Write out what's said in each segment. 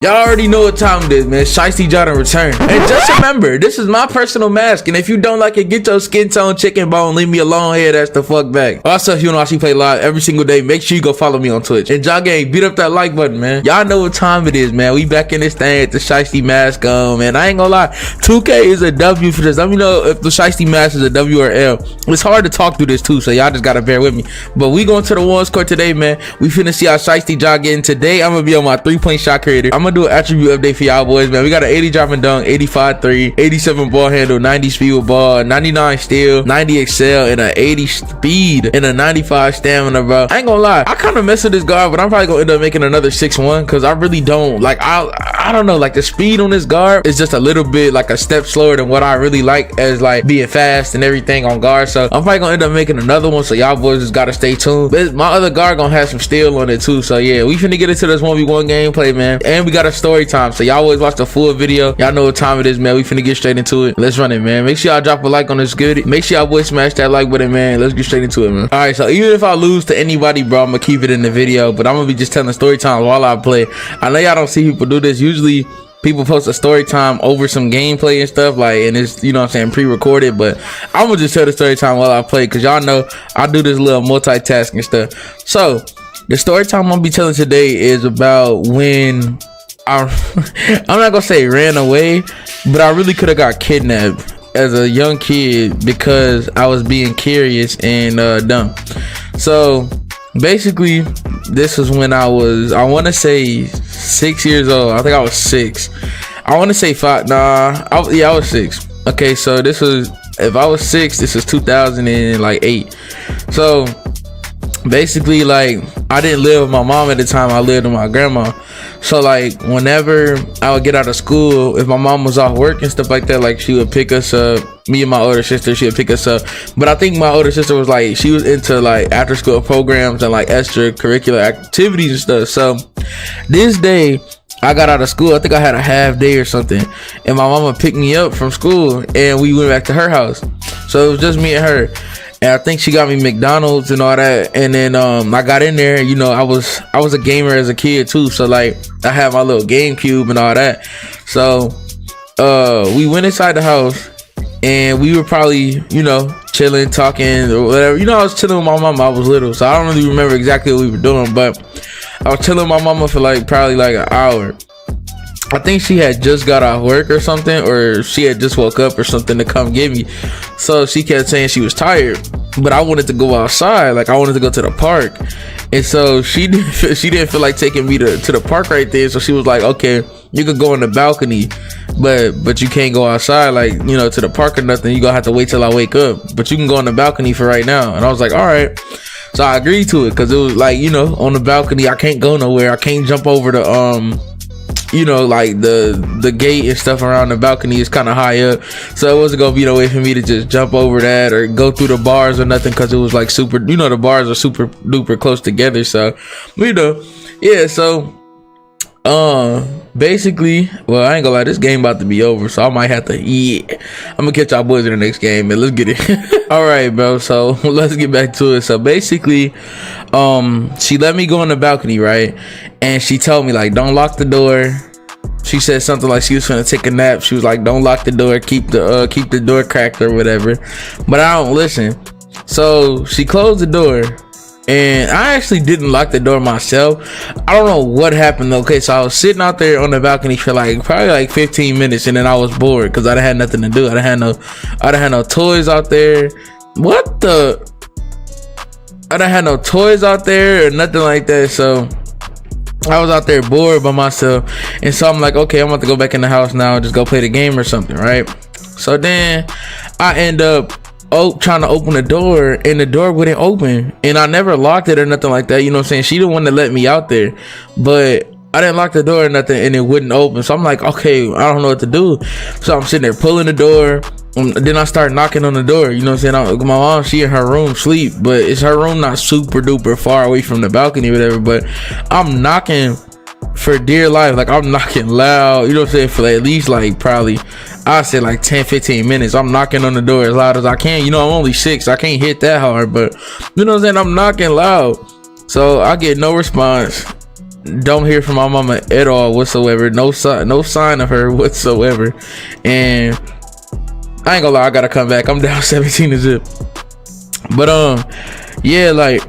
Y'all already know what time it is, man. Shiesty JAH return. And just remember, this is my personal mask. And if you don't like it, get your skin tone, chicken bone, leave me alone here. That's the fuck back. Also, if you wanna watch me play live every single day, make sure you go follow me on Twitch. And JAH gang, beat up that like button, man. Y'all know what time it is, man. We back in this thing at the Shiesty mask on, man. I ain't gonna lie, 2K is a W for this. Let me know if the Shiesty mask is a W or L. It's hard to talk through this too, so y'all just gotta bear with me. But we going to the ones court today, man. We finna see how Shiesty JAH getting today. I'm gonna be on my 3-point shot creator. I'm gonna do an attribute update for y'all boys, man. We got an 80 drop and dunk, 85 3, 87 ball handle, 90 speed with ball, 99 steal, 90 excel, and an 80 speed and a 95 stamina, bro. I ain't gonna lie, I kind of mess with this guard, but I'm probably gonna end up making another 6-1 because I really don't like. I don't know, like the speed on this guard is just a little bit like a step slower than what I really like as like being fast and everything on guard. So I'm probably gonna end up making another one. So y'all boys just gotta stay tuned. But my other guard gonna have some steal on it too. So yeah, we finna get into this 1v1 gameplay, man. And we got a story time. So y'all always watch the full video. Y'all know what time it is, man. We finna get straight into it. Let's run it, man. Make sure y'all drop a like on this video. Make sure y'all boys smash that like button, man. Let's get straight into it, man. All right, so even if I lose to anybody, bro, I'm gonna keep it in the video. But I'm gonna be just telling story times while I play. I know y'all don't see people do this. Usually people post a story time over some gameplay and stuff, like, and it's, you know what I'm saying, pre-recorded. But I'm gonna just tell the story time while I play, because y'all know I do this little multitasking stuff. So the story time I'm gonna be telling today is about when I'm not gonna say ran away, but I really could have got kidnapped as a young kid because I was being curious and dumb. So basically, this was when I was, I want to say 6 years old. I think I was 6. I want to say 5. Nah, I was 6. Okay, so this was, if I was 6, this is 2008. So basically, like, I didn't live with my mom at the time. I lived with my grandma. So like, whenever I would get out of school, if my mom was off work and stuff like that, like, she would pick us up. Me and my older sister, she would pick us up. But I think my older sister was like, she was into like after school programs and like extracurricular activities and stuff. So this day I got out of school, I think I had a half day or something, and my mama picked me up from school and we went back to her house. So it was just me and her. And I think she got me McDonald's and all that. And then I got in there, you know, I was a gamer as a kid too. So like, I had my little GameCube and all that. So we went inside the house and we were probably, you know, chilling, talking or whatever. You know, I was chilling with my mama. I was little, so I don't really remember exactly what we were doing, but I was chilling with my mama for like probably like an hour. I think she had just got off work or something, or she had just woke up or something to come get me. So she kept saying she was tired, but I wanted to go outside. Like, I wanted to go to the park. And so she didn't feel like taking me to the park right there. So she was like, okay, you could go on the balcony, but you can't go outside, like, you know, to the park or nothing. You gonna have to wait till I wake up, but you can go on the balcony for right now. And I was like, all right. So I agreed to it, because it was like, you know, on the balcony, I can't go nowhere. I can't jump over the you know, like the gate and stuff around the balcony is kind of high up, so it wasn't gonna be no way for me to just jump over that or go through the bars or nothing, because it was like super, you know, the bars are super duper close together. So, you know, yeah. So basically, well, I ain't gonna lie, this game about to be over, so I might have to, I'm gonna catch y'all boys in the next game, man. Let's get it. All right, bro, so let's get back to it. So basically, she let me go on the balcony, right? And she told me, like, don't lock the door. She said something like she was gonna take a nap. She was like, don't lock the door, keep the door cracked or whatever. But I don't listen. So she closed the door, and I actually didn't lock the door myself. I don't know what happened though. Okay, so I was sitting out there on the balcony for like probably like 15 minutes, and then I was bored because I didn't have nothing to do. I didn't have no toys out there. What the? I didn't have no toys out there or nothing like that. So I was out there bored by myself, and so I'm like, okay, I'm about to go back in the house now and just go play the game or something, right? So then I end up trying to open the door, and the door wouldn't open, and I never locked it or nothing like that, you know what I'm saying? She the one that let me out there, but I didn't lock the door or nothing, and it wouldn't open. So I'm like, okay, I don't know what to do. So I'm sitting there pulling the door. Then I start knocking on the door, you know what I'm saying? My mom, she in her room sleep, but it's her room not super duper far away from the balcony or whatever, but I'm knocking for dear life. Like, I'm knocking loud, you know what I'm saying, for like, at least like probably, I say like 10-15 minutes. I'm knocking on the door as loud as I can. You know, I'm only 6, I can't hit that hard, but you know what I'm saying, I'm knocking loud. So I get no response. don't hear from my mama at all whatsoever. No sign of her whatsoever. And I ain't gonna lie, I gotta come back. I'm down 17 to zip. But yeah, like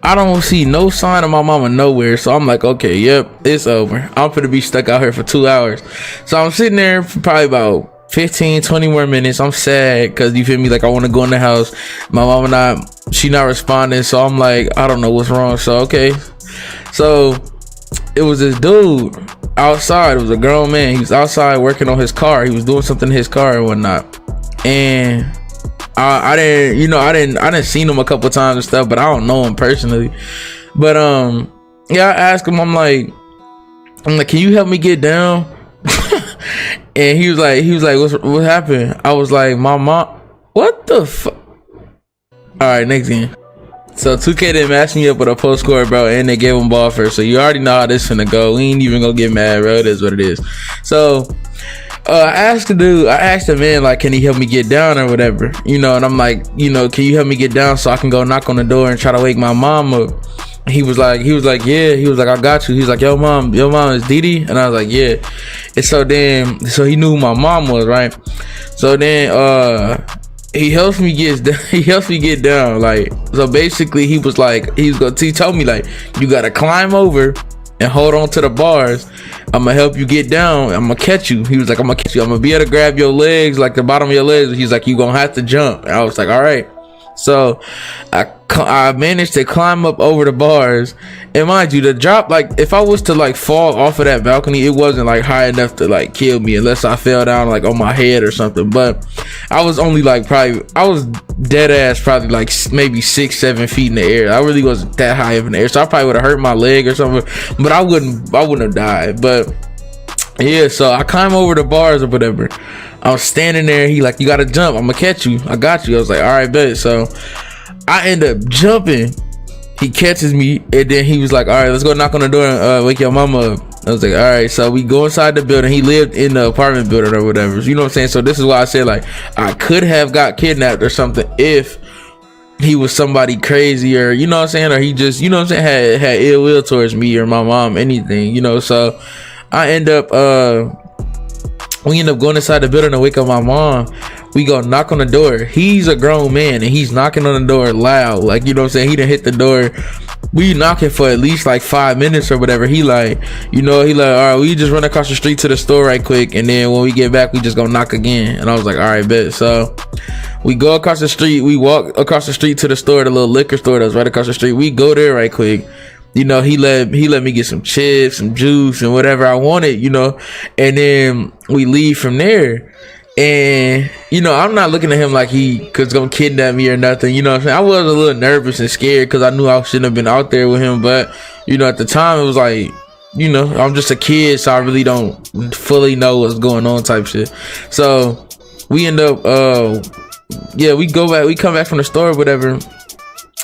I don't see no sign of my mama nowhere. So I'm like, okay, yep, it's over. I'm gonna be stuck out here for 2 hours. So I'm sitting there for probably about 15-20 more minutes. I'm sad because, you feel me, like I want to go in the house. My mama she not responding. So I'm like, I don't know what's wrong. So okay, so it was this dude outside. It was a grown man. He was outside working on his car. He was doing something in his car and whatnot. And I didn't seen him a couple times and stuff, but I don't know him personally. But yeah, I asked him, I'm like, can you help me get down? And he was like, what happened? I was like, my mom, what the fuck? All right, next game. So 2K didn't match me up with a post score, bro, and they gave him ball first. So you already know how this finna go. We ain't even gonna get mad, bro. It is what it is. So I asked the man, like, can he help me get down or whatever, and I'm like, can you help me get down so I can go knock on the door and try to wake my mom up? He was like, yeah. He was like, I got you. He's like, your mom is Dee Dee? And I was like, yeah. And so he knew who my mom was, right? So then he helps me get down. Like, so basically he told me, like, you gotta climb over and hold on to the bars. I'm gonna help you get down. I'm gonna catch you. He was like, I'm gonna catch you. I'm gonna be able to grab your legs, like the bottom of your legs. He's like, you gonna have to jump. And I was like, all right. So I managed to climb up over the bars, and mind you, the drop, like if I was to like fall off of that balcony, it wasn't like high enough to like kill me unless I fell down like on my head or something. But I was only like I was dead ass probably like maybe 6-7 feet in the air. I really wasn't that high up in the air, so I probably would have hurt my leg or something, but I wouldn't have died. But yeah, so I climb over the bars or whatever. I was standing there. He like, you gotta jump. I'm gonna catch you. I got you. I was like, all right, bet. So I end up jumping. He catches me, and then he was like, all right, let's go knock on the door and wake your mama up. I was like, all right. So we go inside the building. He lived in the apartment building or whatever. You know what I'm saying? So this is why I said, like, I could have got kidnapped or something if he was somebody crazy, or you know what I'm saying, or he just, you know what I'm saying, had ill will towards me or my mom, anything, So I end up we end up going inside the building to wake up my mom. We go knock on the door. He's a grown man and he's knocking on the door loud, like, you know what I'm saying, he done hit the door. We knocking for at least like 5 minutes or whatever. He like, all right, we just run across the street to the store right quick, and then when we get back we just gonna knock again. And I was like, all right, bet. So we go across the street, we walk across the street to the store, the little liquor store that's right across the street. We go there right quick. He let me get some chips, some juice, and whatever I wanted, and then we leave from there. And I'm not looking at him like he gonna kidnap me or nothing, what I'm saying. I was a little nervous and scared because I knew I shouldn't have been out there with him, but at the time it was like, I'm just a kid, so I really don't fully know what's going on type shit. So we end up we come back from the store or whatever,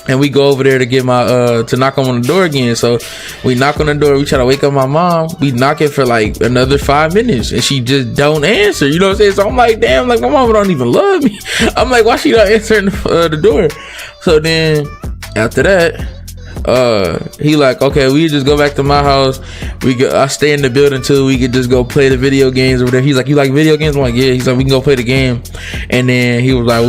and we go over there to get to knock on the door again. So we knock on the door, we try to wake up my mom. We knock it for like another 5 minutes and she just don't answer, you know what I'm saying? So I'm like, damn, like my mama don't even love me. I'm like, why she not answering the door? So then after that, he like, okay, we just go back to my house. I stay in the building too. We could just go play the video games or whatever. He's like, you like video games? I'm like, yeah. He's like, we can go play the game. And then he was like,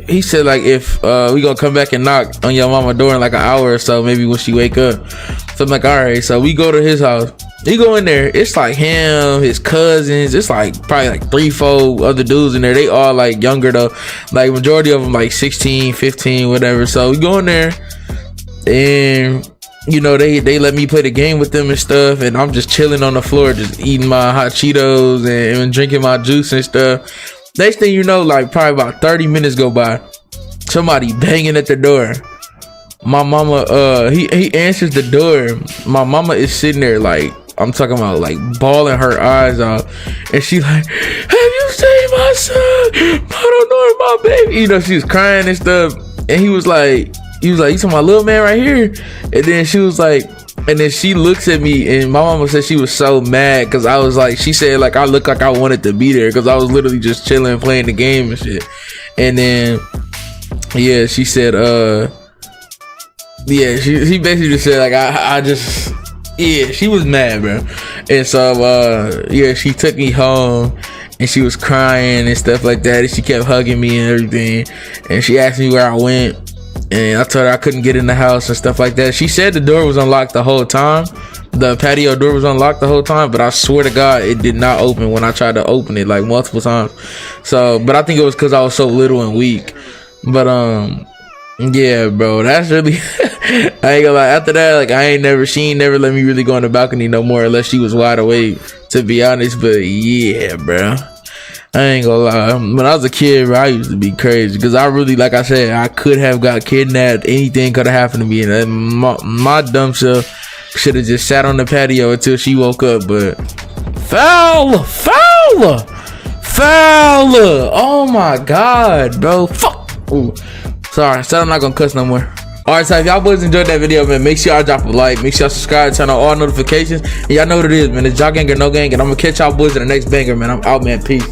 he said, like, if we gonna come back and knock on your mama door in like an hour or so, maybe when she wake up. So I'm like, all right. So we go to his house. We go in there. It's like him, his cousins. It's like probably like 3-4 other dudes in there. They all like younger though. Like majority of them like 16, 15, whatever. So we go in there and they let me play the game with them and stuff. And I'm just chilling on the floor, just eating my hot Cheetos and drinking my juice and stuff. Next thing you know, like probably about 30 minutes go by, somebody banging at the door. My mama, he answers the door. My mama is sitting there like, I'm talking about like bawling her eyes out, and she like, have you seen my son? I don't know my baby. She was crying and stuff. And he was like, you talking about little man right here? And then she was like, and then she looks at me, and my mama said she was so mad because I was like, she said like I look like I wanted to be there because I was literally just chilling playing the game and shit. And then yeah, she said Yeah, she basically just said like I just, yeah, she was mad, bro. And so yeah, she took me home and she was crying and stuff like that, and she kept hugging me and everything, and she asked me where I went, and I told her I couldn't get in the house and stuff like that. She said the door was unlocked the whole time, the patio door was unlocked the whole time, but I swear to God it did not open when I tried to open it like multiple times. So but I think it was because I was so little and weak. But yeah, bro, that's really I ain't gonna lie, after that, like she ain't never let me really go on the balcony no more unless she was wide awake, to be honest. But yeah, bro, I ain't gonna lie, when I was a kid, bro, I used to be crazy because I really, like I said, I could have got kidnapped, anything could have happened to me, and my dumb self should have just sat on the patio until she woke up. But Fowler, oh my God, bro, fuck. Ooh. Sorry, I said I'm not gonna cuss no more. Alright, so if y'all boys enjoyed that video, man, make sure y'all drop a like, make sure y'all subscribe, turn on all notifications, and y'all know what it is, man. It's JAH gang or no gang, and I'm gonna catch y'all boys in the next banger, man. I'm out, man. Peace.